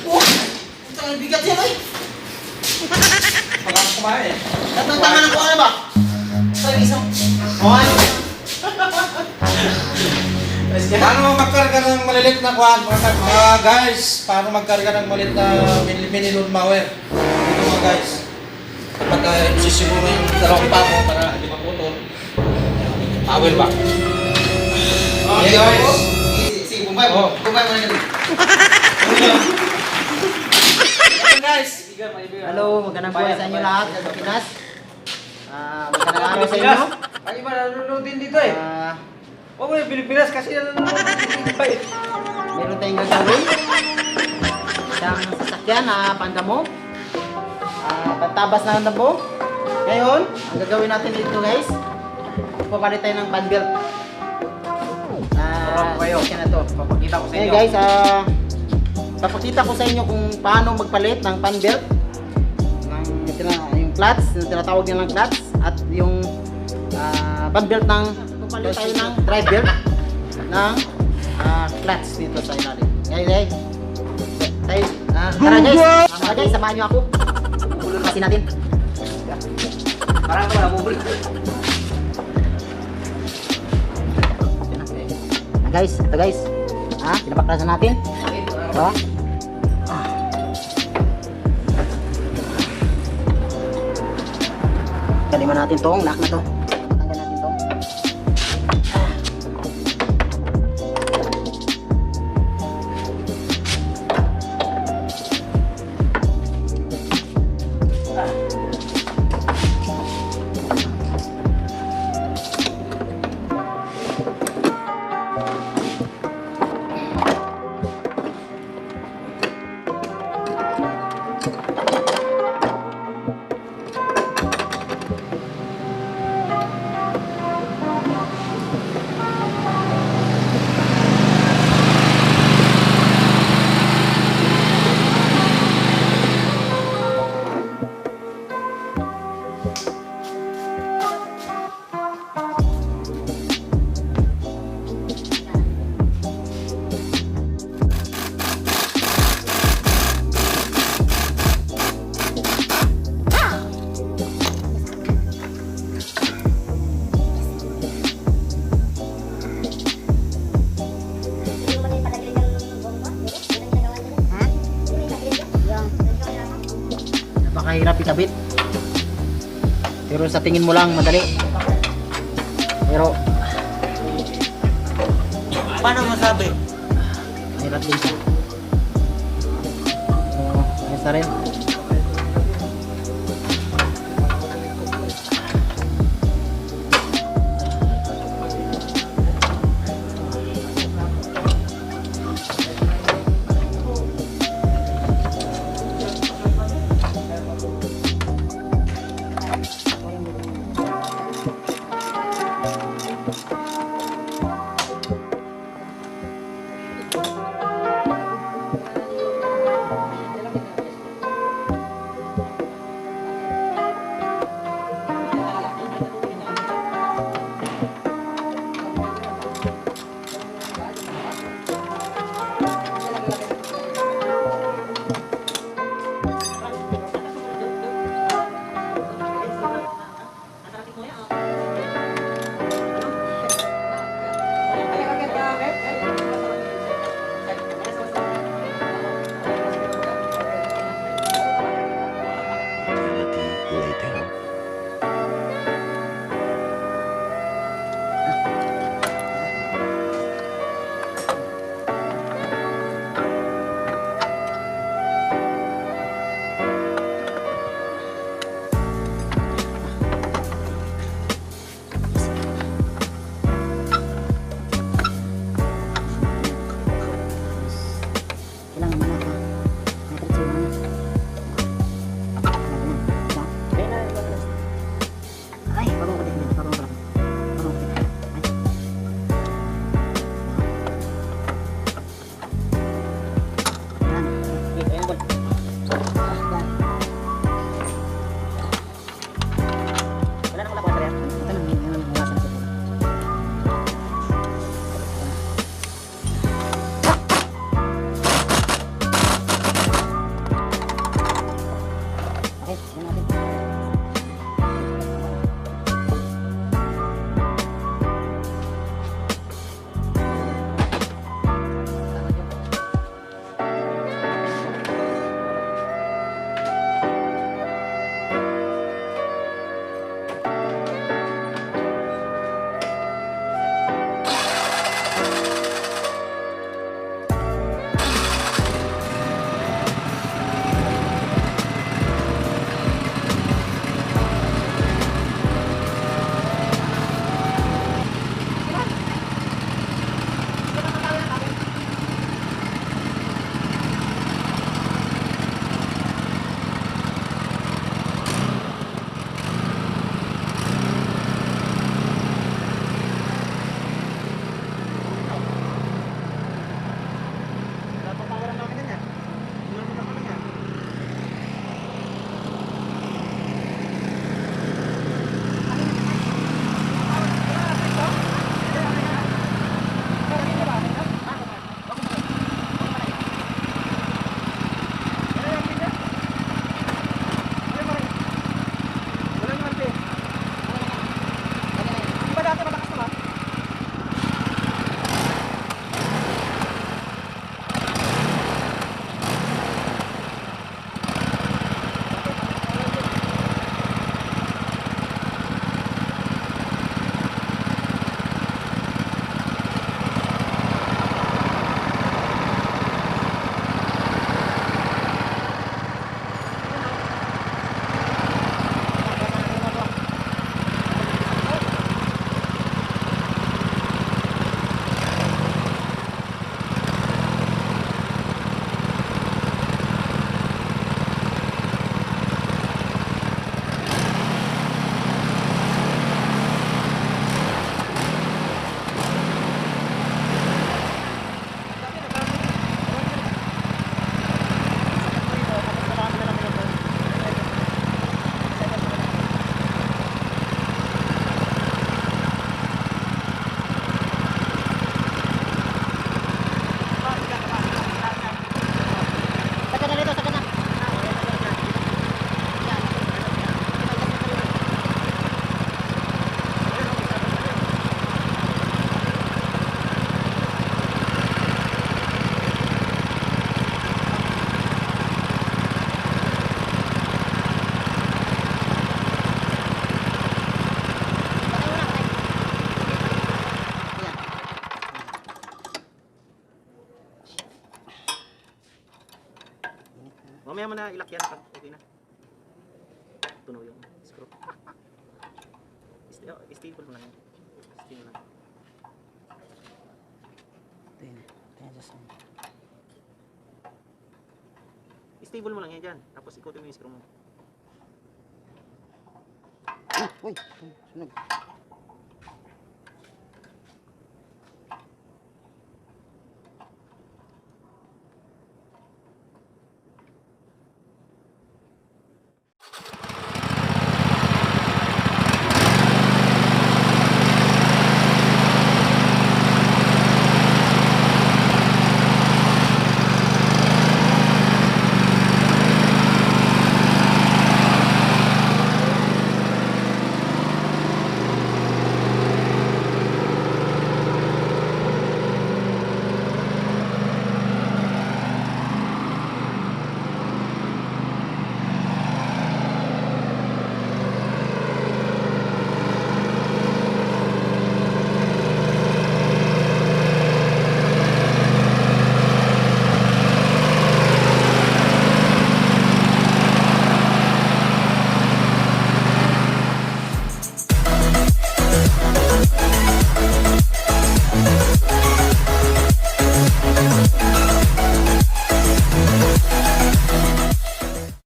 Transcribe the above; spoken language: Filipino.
Oh! Ang bigat yan ay! Pagkakang kumain eh. Tatang-tangan ako ano ba? Sa isang... Oh, ano? Paano magkarga ng malilit na kuhan? Mga guys, paano magkarga ng malilit na mini load mower? Ito mga guys. Kapag isisiguro yung dalawang pako para hindi maputol. Power ba? Okay guys. Sige, Buhay. Oh. Buhay mo na ganun. Ayan guys. Hello, magandang buhay sa inyo lahat sa Pinas. Magandang araw sa inyo. Ay, iba nanonood din dito eh. Oo, Pilipinas kasi iba eh. Meron tayong gagawin. Isang sasakyan na pandamo. Pantabas na damo. Ngayon, ang gagawin natin dito guys, papalit tayo ng fan belt. Sasakyan na to. Papakita ko sa Ngayon inyo. guys, papakita ko sa inyo kung paano magpalit ng fan belt. Yung clutch, yung tinatawag nilang clutch, at yung fan belt ng papalit tayo ng drive belt ng clutch dito sa ilalim. Ngayon guys, tara guys, samahan nyo ako. Pulun kasi natin. Parang ako wala bubuli. Guys, ito guys. Pinabaklasan natin. Diba? Kaliman natin tong lock na to. Tanggal natin tong. Napakahirap ikabit. Pero sa tingin mo lang madali. Pero Paano masabi? mahirap din siya. So, ayos na rin. Mamaya mo na ilak yan. Okay na. Tunog yung screw. Stable mo lang yan. Stable lang. Stable mo lang yan dyan. Tapos ikutin mo yung screw mo. Uy, sunog.